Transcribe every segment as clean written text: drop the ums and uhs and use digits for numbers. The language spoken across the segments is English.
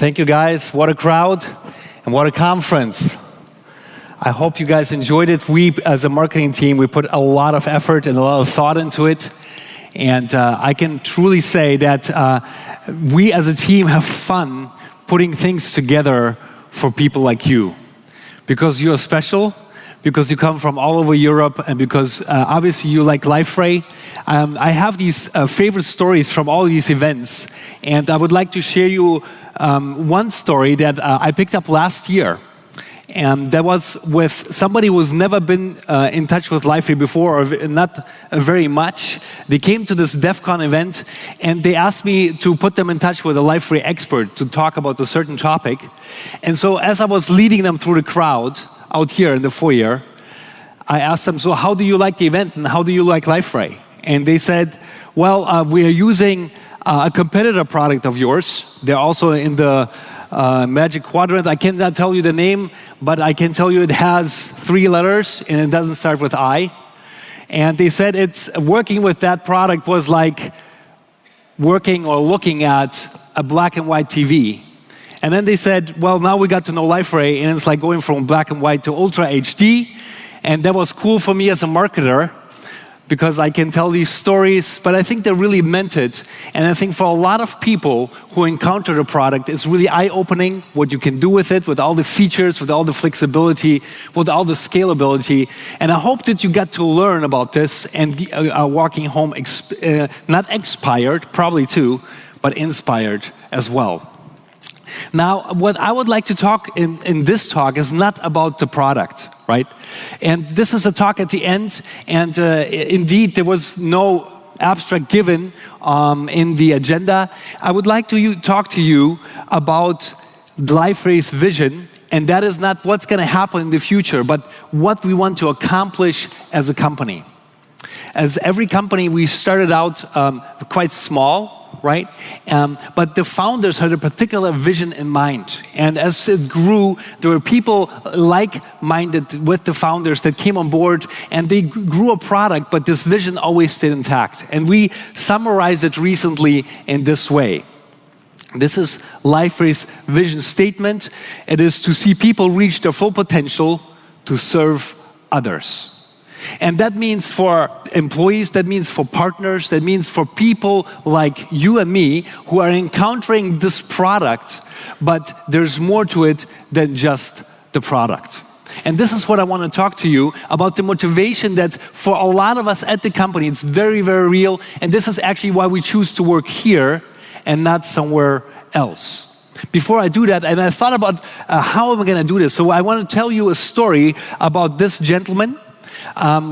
Thank you guys. What a crowd and what a conference. I hope you guys enjoyed it. We, as a marketing team, we put a lot of effort and a lot of thought into it. And I can truly say that we as a team have fun putting things together for people like you. Because you're special, because you come from all over Europe, and because obviously you like Liferay. I have these favorite stories from all these events. And I would like to share you one story that I picked up last year. And that was with somebody who's never been in touch with Liferay before, or not very much. They came to this DEVCON event, and they asked me to put them in touch with a Liferay expert to talk about a certain topic. And so as I was leading them through the crowd out here in the foyer, I asked them, so how do you like the event, and how do you like Liferay? And they said, well, we are using a competitor product of yours. They're also in the Magic Quadrant. I cannot tell you the name, but I can tell you it has 3 letters and it doesn't start with I. And they said it's working with that product was like working or looking at a black and white TV. And then they said, well, now we got to know Liferay, and it's like going from black and white to Ultra HD. And that was cool for me as a marketer, because I can tell these stories, but I think they really meant it. And I think for a lot of people who encounter the product, it's really eye-opening what you can do with it, with all the features, with all the flexibility, with all the scalability. And I hope that you got to learn about this and are walking home not expired, probably too, but inspired as well. Now, what I would like to talk in this talk is not about the product, right? And this is a talk at the end, and indeed there was no abstract given in the agenda. I would like to talk to you about Liferay's vision, and that is not what's going to happen in the future, but what we want to accomplish as a company. As every company, we started out quite small, right? But the founders had a particular vision in mind. And as it grew, there were people like-minded with the founders that came on board, and they grew a product, but this vision always stayed intact. And we summarized it recently in this way. This is Liferay's vision statement. It is to see people reach their full potential to serve others. And that means for employees, that means for partners, that means for people like you and me who are encountering this product, but there's more to it than just the product. And this is what I want to talk to you about, the motivation that for a lot of us at the company, it's very, very real. And this is actually why we choose to work here and not somewhere else. Before I do that, and I thought about how am I going to do this? So I want to tell you a story about this gentleman.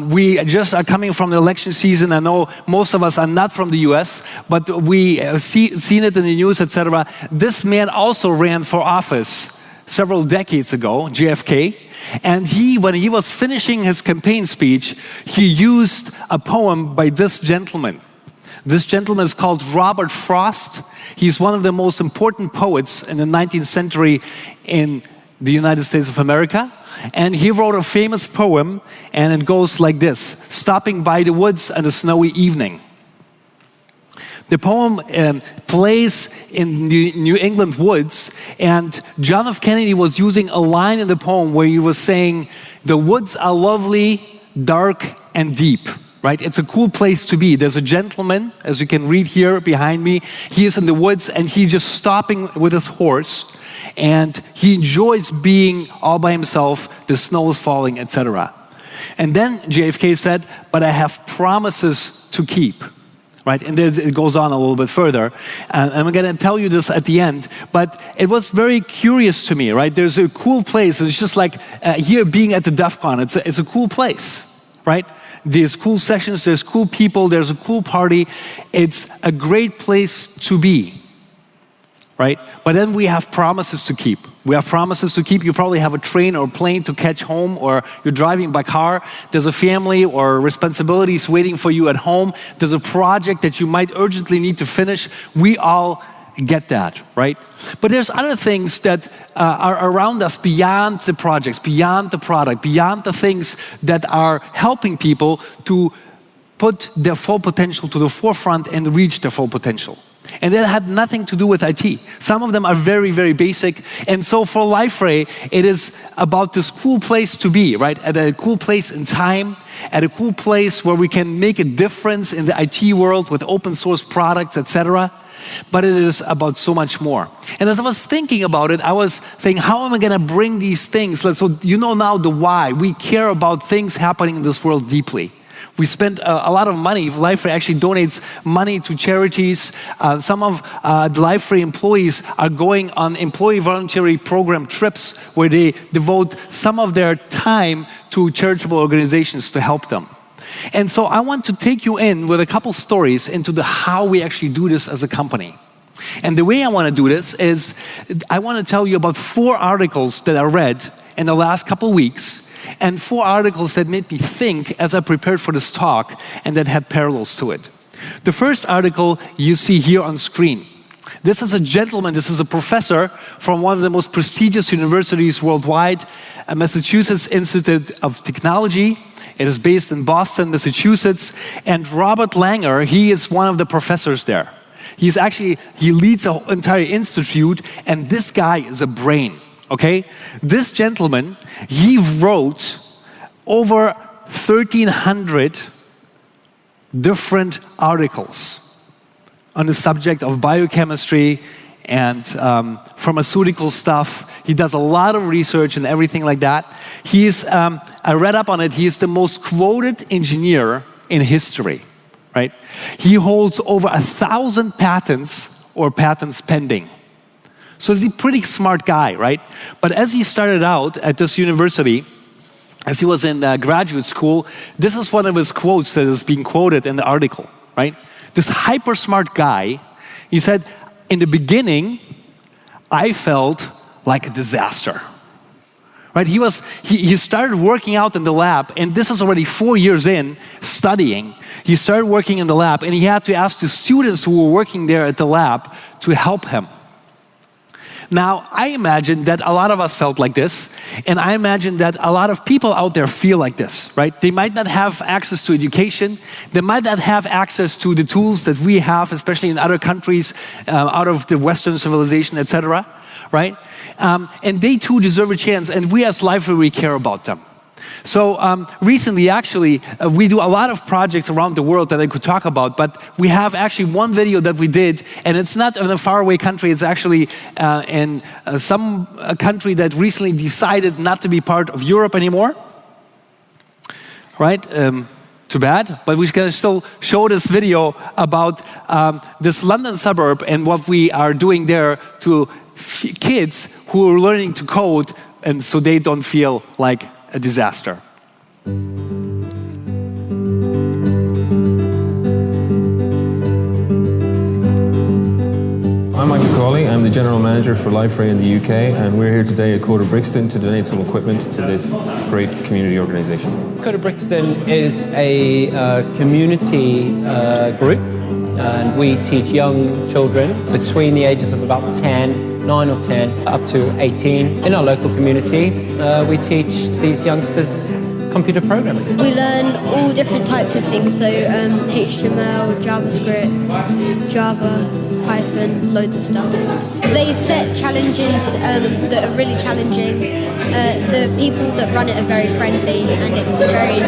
We just are coming from the election season. I know most of us are not from the US, but we seen it in the news, etc. This man also ran for office several decades ago, JFK. And when he was finishing his campaign speech, he used a poem by this gentleman. This gentleman is called Robert Frost. He's one of the most important poets in the 19th century in the United States of America. And he wrote a famous poem, and it goes like this: stopping by the woods on a snowy evening. The poem plays in New England woods, and John F. Kennedy was using a line in the poem where he was saying, the woods are lovely, dark, and deep. Right? It's a cool place to be. There's a gentleman, as you can read here behind me. He is in the woods, and he's just stopping with his horse. And he enjoys being all by himself. The snow is falling, etc. And then JFK said, but I have promises to keep. Right? And then it goes on a little bit further. And I'm going to tell you this at the end. But it was very curious to me, right? There's a cool place. It's just like here being at the DEVCON. It's a cool place, right? There's cool sessions, there's cool people, there's a cool party. It's a great place to be, right? But then we have promises to keep. We have promises to keep. You probably have a train or a plane to catch home, or you're driving by car. There's a family or responsibilities waiting for you at home. There's a project that you might urgently need to finish. We all get that, right? But there's other things that are around us beyond the projects, beyond the product, beyond the things that are helping people to put their full potential to the forefront and reach their full potential. And that had nothing to do with IT. Some of them are very, very basic. And so for Liferay, it is about this cool place to be, right? At a cool place in time, at a cool place where we can make a difference in the IT world with open source products, etc. But it is about so much more. And as I was thinking about it, I was saying, how am I going to bring these things? So you know now the why. We care about things happening in this world deeply. We spend a lot of money. Liferay actually donates money to charities. Some of the Liferay employees are going on employee voluntary program trips where they devote some of their time to charitable organizations to help them. And so I want to take you in with a couple stories into how we actually do this as a company. And the way I want to do this is I want to tell you about 4 articles that I read in the last couple weeks, and 4 articles that made me think as I prepared for this talk and that had parallels to it. The first article you see here on screen. This is a gentleman, this is a professor from one of the most prestigious universities worldwide, Massachusetts Institute of Technology. It is based in Boston, Massachusetts, and Robert Langer, he is one of the professors there. He leads an entire institute, and this guy is a brain, okay? This gentleman, he wrote over 1,300 different articles on the subject of biochemistry and pharmaceutical stuff. He does a lot of research and everything like that. I read up on it, he is the most quoted engineer in history, right? He holds over 1,000 patents or patents pending. So he's a pretty smart guy, right? But as he started out at this university, as he was in graduate school, this is one of his quotes that is being quoted in the article, right? This hyper smart guy, he said, in the beginning, I felt like a disaster. Right? He started working out in the lab, and this is already 4 years in studying. He started working in the lab, and he had to ask the students who were working there at the lab to help him. Now, I imagine that a lot of us felt like this, and I imagine that a lot of people out there feel like this, right? They might not have access to education. They might not have access to the tools that we have, especially in other countries out of the Western civilization, etc., right? And they too deserve a chance, and we as Liferay, we care about them. So recently, actually, we do a lot of projects around the world that I could talk about, but we have actually one video that we did, and it's not in a faraway country, it's actually in some country that recently decided not to be part of Europe anymore, right? Too bad, but we can still show this video about this London suburb and what we are doing there to kids who are learning to code, and so they don't feel like a disaster. I'm Michael Cawley. I'm the General Manager for Liferay in the UK, and we're here today at Court of Brixton to donate some equipment to this great community organisation. Court of Brixton is a community group, and we teach young children between the ages of about 9 or 10, up to 18. In our local community, we teach these youngsters computer programming. We learn all different types of things, so HTML, JavaScript, Java, Python, loads of stuff. They set challenges that are really challenging. The people that run it are very friendly, and it's a very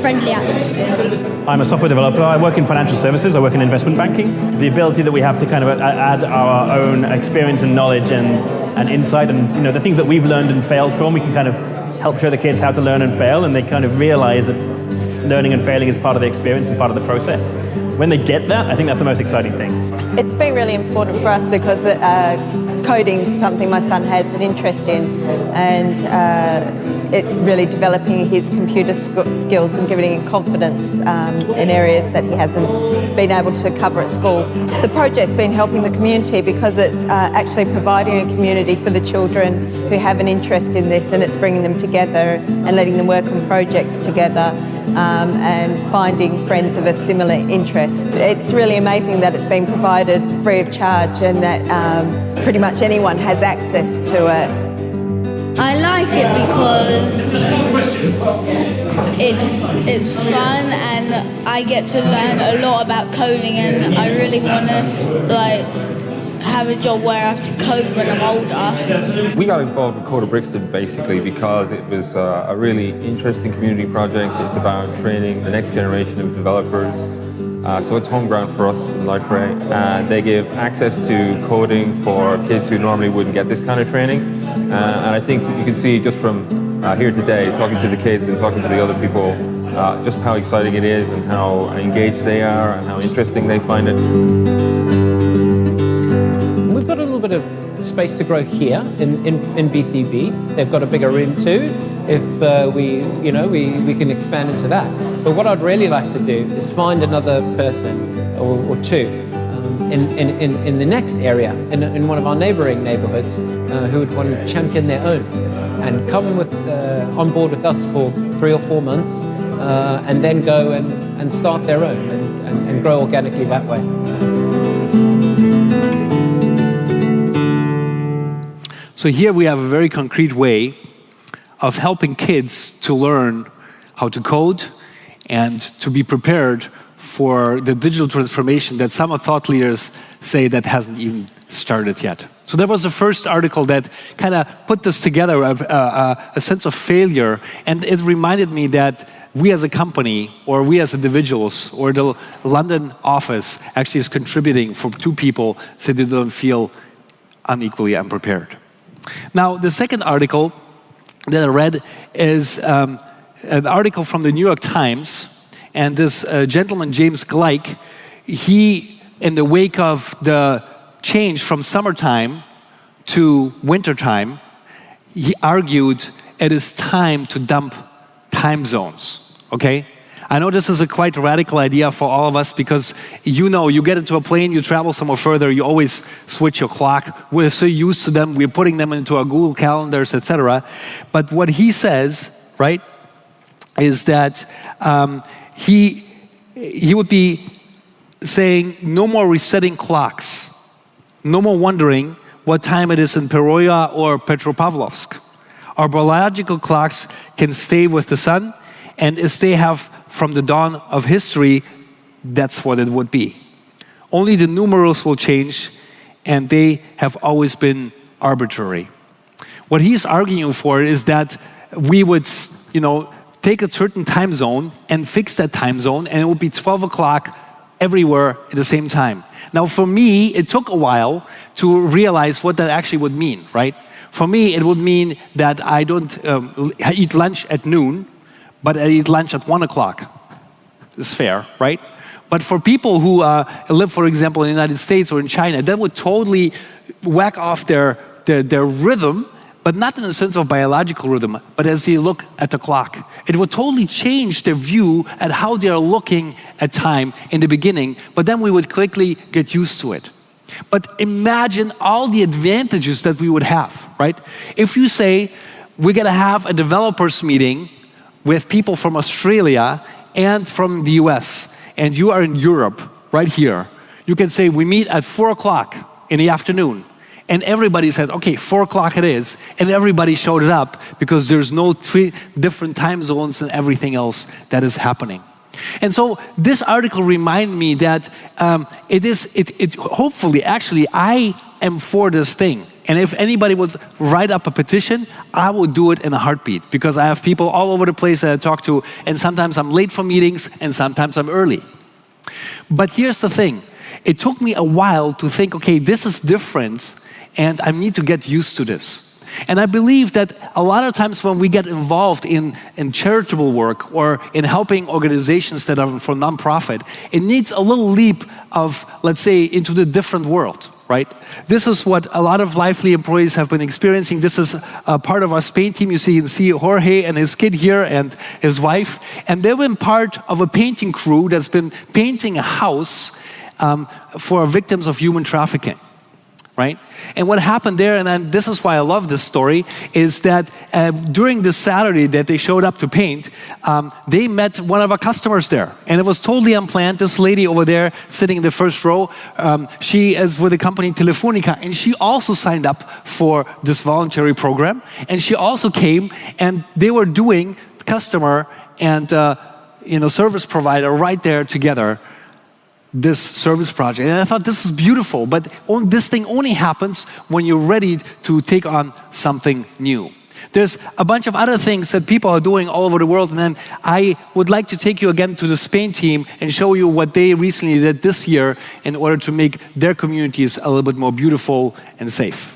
friendly atmosphere. I'm a software developer. I work in financial services. I work in investment banking. The ability that we have to kind of add our own experience and knowledge and insight, and the things that we've learned and failed from, we can kind of help show the kids how to learn and fail, and they kind of realize that learning and failing is part of the experience and part of the process. When they get that, I think that's the most exciting thing. It's been really important for us because coding is something my son has an interest in, and it's really developing his computer skills and giving him confidence in areas that he hasn't been able to cover at school. The project's been helping the community because it's actually providing a community for the children who have an interest in this, and it's bringing them together and letting them work on projects together and finding friends of a similar interest. It's really amazing that it's been provided free of charge and that pretty much anyone has access to it. I like it because it's fun and I get to learn a lot about coding, and I really want to have a job where I have to code when I'm older. We got involved with Court of Brixton basically because it was a really interesting community project. It's about training the next generation of developers. So it's home ground for us in Liferay. They give access to coding for kids who normally wouldn't get this kind of training. And I think you can see just from here today, talking to the kids and talking to the other people, just how exciting it is and how engaged they are and how interesting they find it. We've got a little bit of space to grow here in BCB. They've got a bigger room too. If we can expand into that. But what I'd really like to do is find another person or two in the next area, in one of our neighbouring neighbourhoods, who would want to champion their own and come on board with us for 3 or 4 months, and then go and start their own and grow organically that way. So here we have a very concrete way of helping kids to learn how to code and to be prepared for the digital transformation that some thought leaders say that hasn't even started yet. So that was the first article that kind of put this together, a sense of failure, and it reminded me that we as a company, or we as individuals, or the London office actually is contributing for 2 people so they don't feel unequally unprepared. Now, the second article that I read is an article from the New York Times, and this gentleman, James Gleick, he, in the wake of the change from summertime to wintertime, he argued it is time to dump time zones, okay? I know this is a quite radical idea for all of us because you get into a plane, you travel somewhere further, you always switch your clock. We're so used to them, we're putting them into our Google calendars, etc. But what he says, right, is that he would be saying no more resetting clocks, no more wondering what time it is in Peroya or Petropavlovsk. Our biological clocks can stay with the sun, and as they have from the dawn of history, that's what it would be. Only the numerals will change, and they have always been arbitrary. What he's arguing for is that we would, take a certain time zone and fix that time zone, and it would be 12 o'clock everywhere at the same time. Now, for me, it took a while to realize what that actually would mean, right? For me, it would mean that I don't eat lunch at noon, but I eat lunch at 1 o'clock. It's fair, right? But for people who live, for example, in the United States or in China, that would totally whack off their rhythm, but not in the sense of biological rhythm, but as they look at the clock. It would totally change their view at how they are looking at time in the beginning, but then we would quickly get used to it. But imagine all the advantages that we would have, right? If you say, we're gonna have a developers meeting with people from Australia and from the US, and you are in Europe, right here, you can say, we meet at 4 o'clock in the afternoon. And everybody said, okay, 4 o'clock it is, and everybody showed up because there's no 3 different time zones and everything else that is happening. And so this article reminded me that hopefully, actually, I am for this thing. And if anybody would write up a petition, I would do it in a heartbeat because I have people all over the place that I talk to, and sometimes I'm late for meetings and sometimes I'm early. But here's the thing. It took me a while to think, okay, this is different and I need to get used to this. And I believe that a lot of times when we get involved in charitable work or in helping organizations that are for nonprofit, it needs a little leap of, let's say, into the different world, right? This is what a lot of Liferay employees have been experiencing. This is part of our Spain team. You can see Jorge and his kid here and his wife. And they've been part of a painting crew that's been painting a house for victims of human trafficking. right? And what happened there, and then this is why I love this story, is that during this Saturday that they showed up to paint, they met one of our customers there. And it was totally unplanned. This lady over there sitting in the first row, she is with the company Telefonica, and she also signed up for this voluntary program. And she also came, and they were doing customer and service provider right there together, this service project. And I thought, this is beautiful, but this thing only happens when you're ready to take on something new. There's a bunch of other things that people are doing all over the world, and then I would like to take you again to the Spain team and show you what they recently did this year in order to make their communities a little bit more beautiful and safe.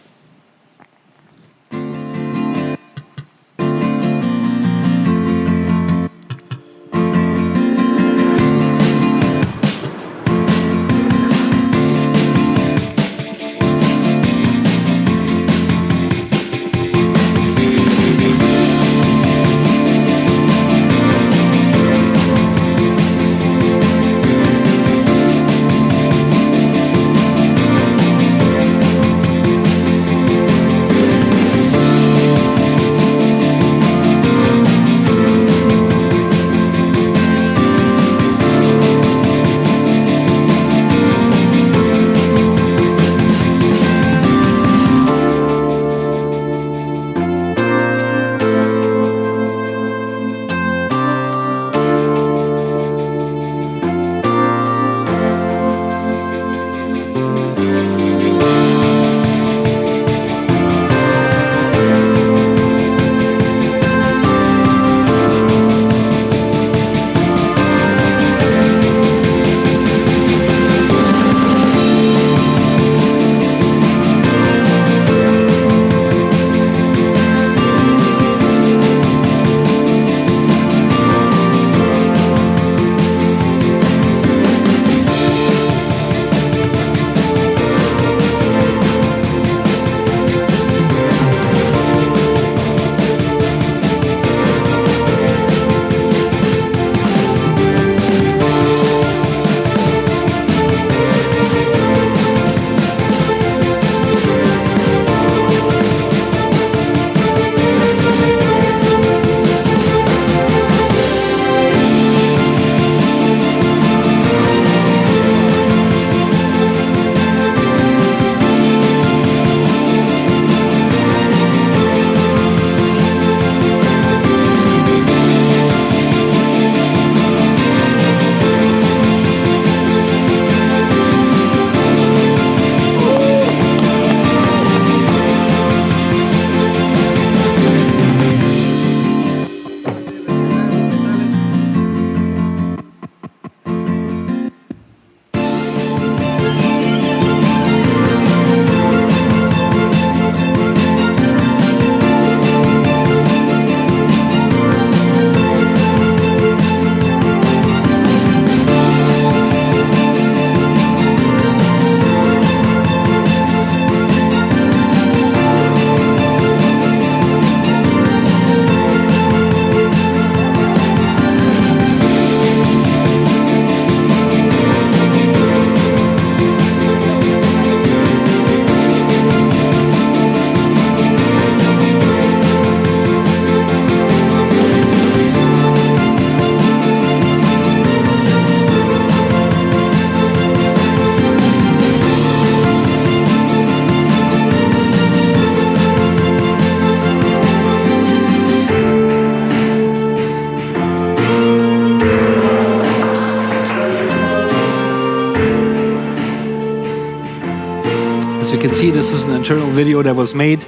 As you can see, this is an internal video that was made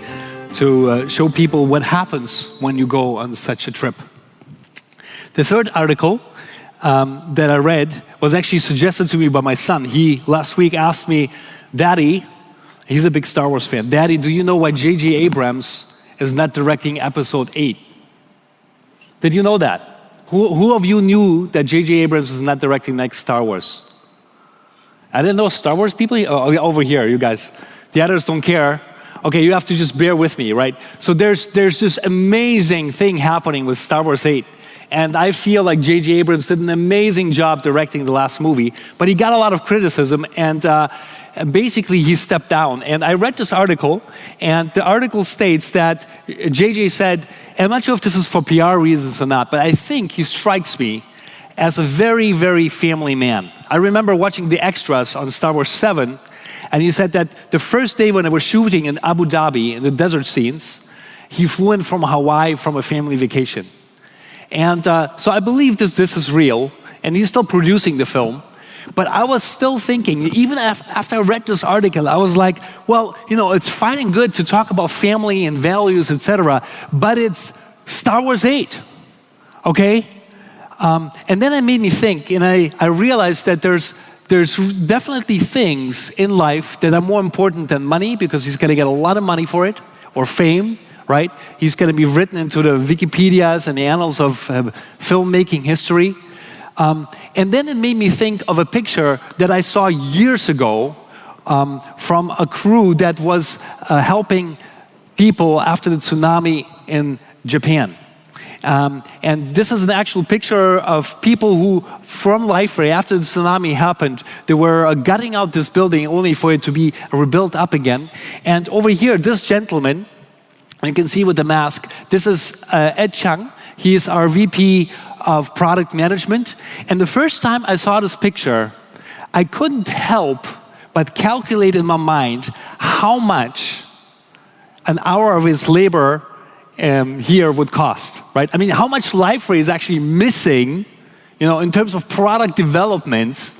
to show people what happens when you go on such a trip. The third article that I read was actually suggested to me by my son. He last week asked me, Daddy, he's a big Star Wars fan, Daddy, do you know why J.J. Abrams is not directing episode 8? Did you know that? Who of you knew that J.J. Abrams is not directing next Star Wars? I didn't know Star Wars people. Oh, over here, you guys. The others don't care. Okay, you have to just bear with me, right? So there's this amazing thing happening with Star Wars 8. And I feel like J.J. Abrams did an amazing job directing the last movie, but he got a lot of criticism. And basically he stepped down. And I read this article, and the article states that JJ said, and I'm not sure if this is for PR reasons or not, but I think he strikes me as a very, very family man. I remember watching the extras on Star Wars 7, and he said that the first day when they were shooting in Abu Dhabi, in the desert scenes, he flew in from Hawaii from a family vacation. And so I believe this is real, and he's still producing the film. But I was still thinking, even after I read this article, I was like, well, you know, it's fine and good to talk about family and values, etc., but it's Star Wars 8, okay? And then it made me think, and I realized that there's definitely things in life that are more important than money, because he's going to get a lot of money for it, or fame, right? He's going to be written into the Wikipedias and the annals of filmmaking history. And then it made me think of a picture that I saw years ago from a crew that was helping people after the tsunami in Japan. And this is an actual picture of people who, from Liferay, after the tsunami happened, they were gutting out this building only for it to be rebuilt up again. And over here, this gentleman, you can see with the mask, this is Ed Chang. He is our VP of product management. And the first time I saw this picture, I couldn't help but calculate in my mind how much an hour of his labor here would cost, right? I mean, how much Liferay is actually missing, you know, in terms of product development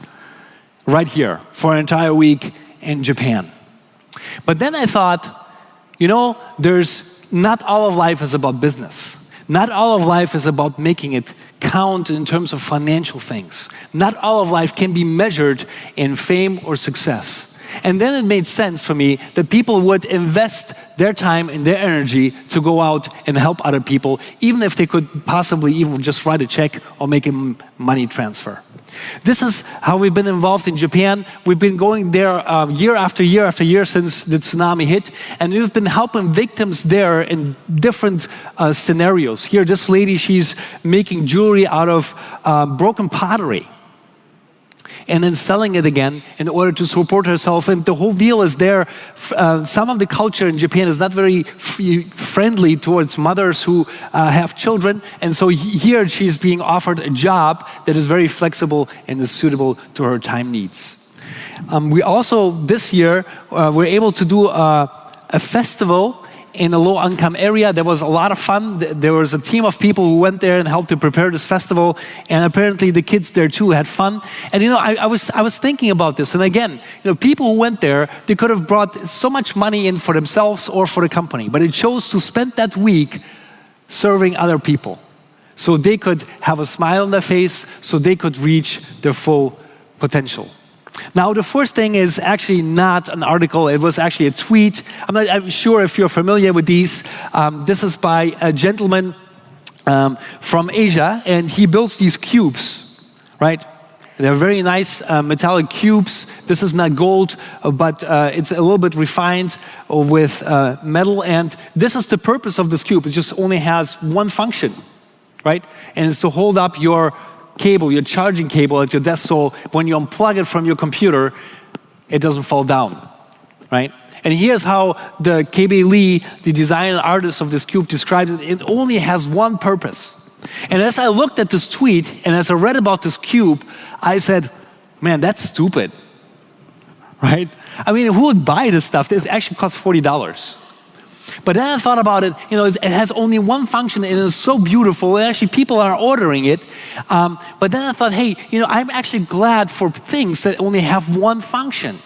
right here for an entire week in Japan. But then I thought, you know, not all of life is about business. Not all of life is about making it count in terms of financial things. Not all of life can be measured in fame or success. And then it made sense for me that people would invest their time and their energy to go out and help other people, even if they could possibly even just write a check or make a money transfer. This is how we've been involved in Japan. We've been going there year after year after year since the tsunami hit, and we've been helping victims there in different scenarios. Here, this lady, she's making jewelry out of broken pottery and then selling it again in order to support herself. And the whole deal is there. Some of the culture in Japan is not very friendly towards mothers who have children. And so here she's being offered a job that is very flexible and is suitable to her time needs. We also, this year, were able to do a festival in a low-income area. There was a lot of fun. There was a team of people who went there and helped to prepare this festival, and apparently the kids there too had fun. And you know, I was thinking about this, and again, you know, people who went there, they could have brought so much money in for themselves or for the company, but it chose to spend that week serving other people, so they could have a smile on their face, so they could reach their full potential. Now, the first thing is actually not an article, it was actually a tweet. I'm sure if you're familiar with these. This is by a gentleman from Asia, and he builds these cubes, right? They're very nice metallic cubes. This is not gold, but it's a little bit refined with metal, and this is the purpose of this cube. It just only has one function, right? And it's to hold up your cable, your charging cable at your desk, so when you unplug it from your computer, it doesn't fall down, right? And here's how the KB Lee, the designer and artist of this cube, describes it. It only has one purpose. And as I looked at this tweet, and as I read about this cube, I said, man, that's stupid, right? I mean, who would buy this stuff? This actually costs $40. But then I thought about it, you know, it has only one function and it's so beautiful, and actually people are ordering it. But then I thought, hey, you know, I'm actually glad for things that only have one function.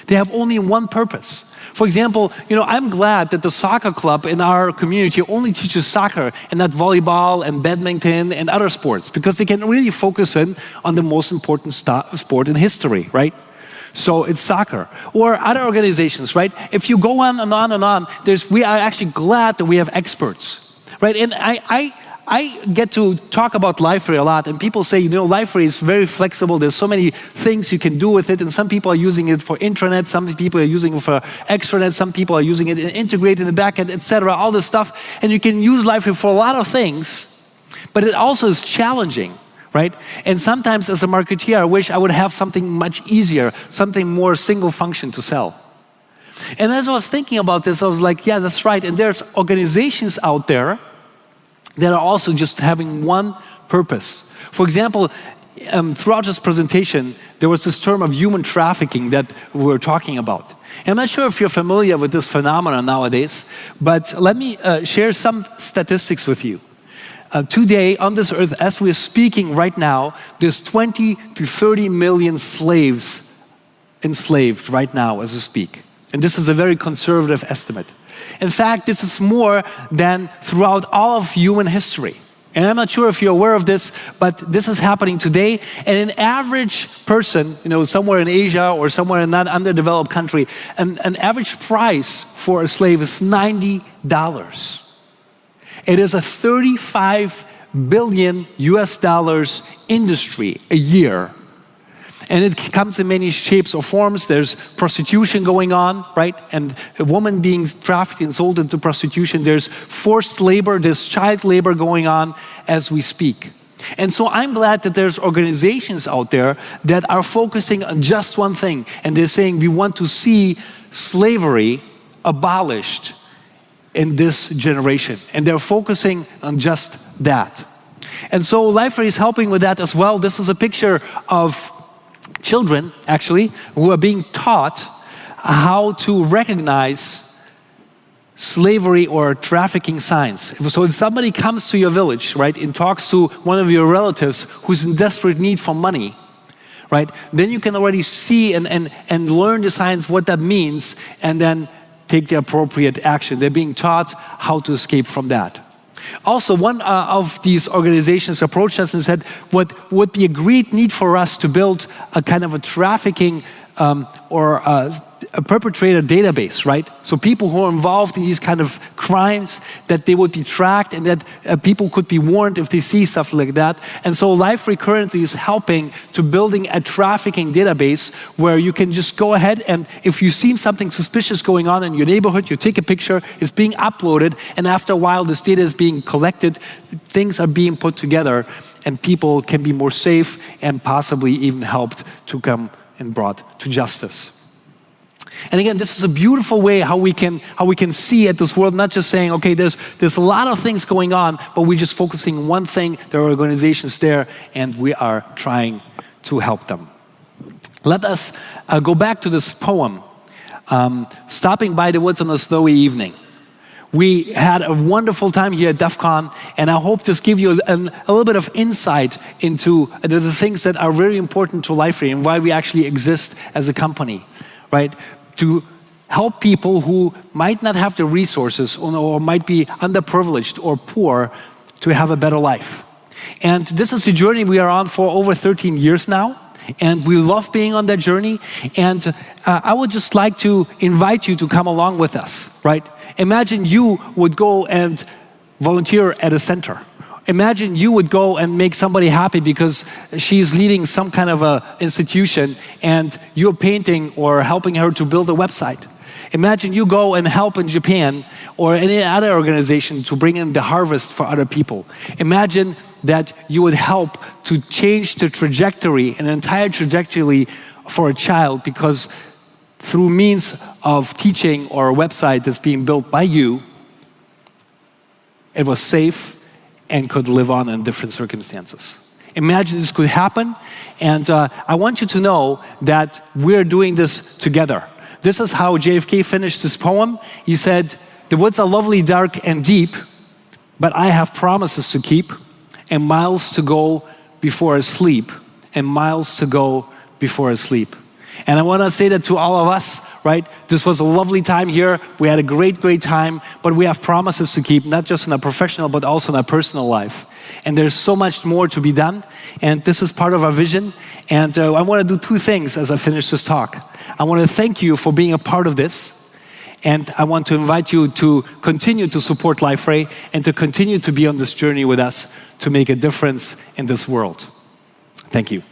They have only one purpose. For example, you know, I'm glad that the soccer club in our community only teaches soccer and not volleyball and badminton and other sports, because they can really focus in on the most important sport in history, right? So it's soccer. Or other organizations, right? If you go on and on and on, we are actually glad that we have experts, right? And I get to talk about Liferay a lot, and people say, you know, Liferay is very flexible. There's so many things you can do with it, and some people are using it for intranet, some people are using it for extranet, some people are using it integrated in the backend, etc., all this stuff. And you can use Liferay for a lot of things, but it also is challenging, right? And sometimes as a marketeer, I wish I would have something much easier, something more single function to sell. And as I was thinking about this, I was like, yeah, that's right. And there's organizations out there that are also just having one purpose. For example, throughout this presentation, there was this term of human trafficking that we were talking about. And I'm not sure if you're familiar with this phenomenon nowadays, but let me share some statistics with you. Today, on this earth, as we're speaking right now, there's 20 to 30 million slaves enslaved right now as we speak. And this is a very conservative estimate. In fact, this is more than throughout all of human history. And I'm not sure if you're aware of this, but this is happening today. And an average person, somewhere in Asia or somewhere in that underdeveloped country, an average price for a slave is $90. It is a $35 billion US industry a year. And it comes in many shapes or forms. There's prostitution going on, right? And a woman being trafficked and sold into prostitution. There's forced labor, there's child labor going on as we speak. And so I'm glad that there's organizations out there that are focusing on just one thing. And they're saying we want to see slavery abolished in this generation. And they're focusing on just that. And so Liferay is helping with that as well. This is a picture of children, actually, who are being taught how to recognize slavery or trafficking signs. So if somebody comes to your village, right, and talks to one of your relatives who's in desperate need for money, right, then you can already see and learn the signs, what that means, and then take the appropriate action. They're being taught how to escape from that. Also, one of these organizations approached us and said, what would be a great need for us to build a kind of a trafficking or a perpetrator database, right? So people who are involved in these kind of crimes, that they would be tracked and that people could be warned if they see stuff like that. And so Liferay currently is helping to building a trafficking database where you can just go ahead and if you see something suspicious going on in your neighborhood, you take a picture, it's being uploaded, and after a while this data is being collected, things are being put together, and people can be more safe and possibly even helped to come and brought to justice. And again, this is a beautiful way how we can see at this world, not just saying, okay, there's a lot of things going on, but we're just focusing on one thing. There are organizations there, and we are trying to help them. Let us go back to this poem, Stopping by the Woods on a Snowy Evening. We had a wonderful time here at DEVCON, and I hope this gives you a little bit of insight into the things that are very important to Liferay and why we actually exist as a company, right? To help people who might not have the resources or might be underprivileged or poor to have a better life. And this is the journey we are on for over 13 years now. And we love being on that journey. And I would just like to invite you to come along with us, right? Imagine you would go and volunteer at a center. Imagine you would go and make somebody happy because she's leading some kind of a institution and you're painting or helping her to build a website. Imagine you go and help in Japan or any other organization to bring in the harvest for other people. Imagine that you would help to change the trajectory, an entire trajectory for a child, because through means of teaching or a website that's being built by you, it was safe and could live on in different circumstances. Imagine this could happen, and I want you to know that we're doing this together. This is how JFK finished his poem. He said, "The woods are lovely, dark, and deep, but I have promises to keep, and miles to go before I sleep, and miles to go before I sleep." And I want to say that to all of us, right? This was a lovely time here. We had a great, great time, but we have promises to keep, not just in our professional, but also in our personal life. And there's so much more to be done, and this is part of our vision. And I want to do two things as I finish this talk. I want to thank you for being a part of this, and I want to invite you to continue to support Liferay and to continue to be on this journey with us to make a difference in this world. Thank you.